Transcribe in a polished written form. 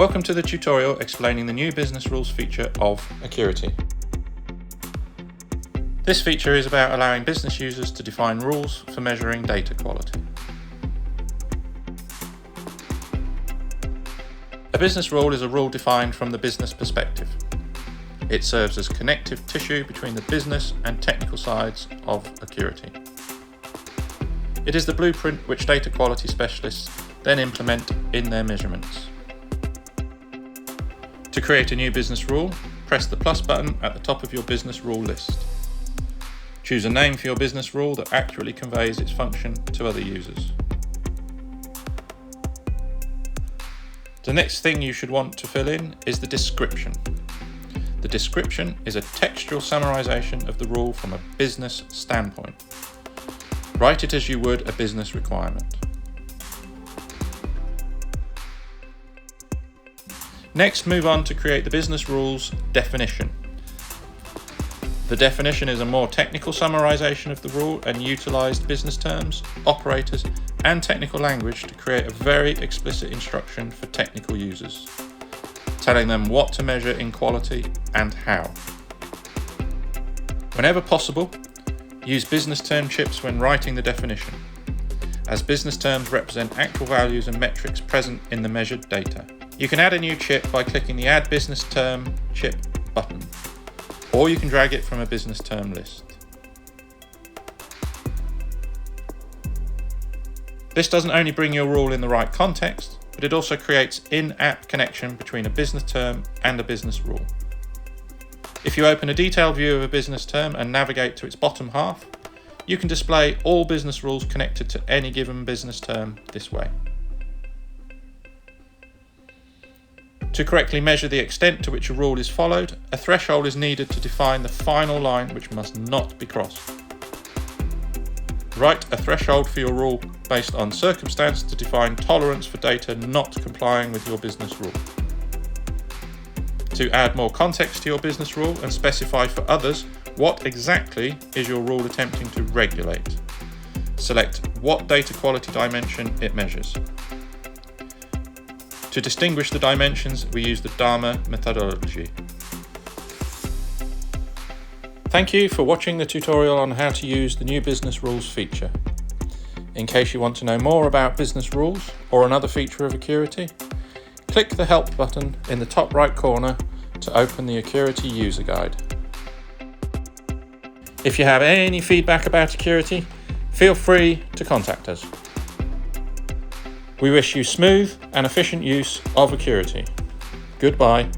Welcome to the tutorial explaining the new business rules feature of Accurity. This feature is about allowing business users to define rules for measuring data quality. A business rule is a rule defined from the business perspective. It serves as connective tissue between the business and technical sides of Accurity. It is the blueprint which data quality specialists then implement in their measurements. To create a new business rule, press the plus button at the top of your business rule list. Choose a name for your business rule that accurately conveys its function to other users. The next thing you should want to fill in is the description. The description is a textual summarization of the rule from a business standpoint. Write it as you would a business requirement. Next, move on to create the business rule's definition. The definition is a more technical summarization of the rule and utilized business terms, operators, and technical language to create a very explicit instruction for technical users, telling them what to measure in quality and how. Whenever possible, use business term chips when writing the definition, as business terms represent actual values and metrics present in the measured data. You can add a new chip by clicking the Add Business Term Chip button, or you can drag it from a business term list. This doesn't only bring your rule in the right context, but it also creates in-app connection between a business term and a business rule. If you open a detailed view of a business term and navigate to its bottom half, you can display all business rules connected to any given business term this way. To correctly measure the extent to which a rule is followed, a threshold is needed to define the final line which must not be crossed. Write a threshold for your rule based on circumstance to define tolerance for data not complying with your business rule. To add more context to your business rule and specify for others what exactly is your rule attempting to regulate. Select what data quality dimension it measures. To distinguish the dimensions, we use the Dharma methodology. Thank you for watching the tutorial on how to use the new business rules feature. In case you want to know more about business rules or another feature of Accurity, click the Help button in the top right corner to open the Accurity user guide. If you have any feedback about Accurity, feel free to contact us. We wish you smooth and efficient use of Accurity. Goodbye.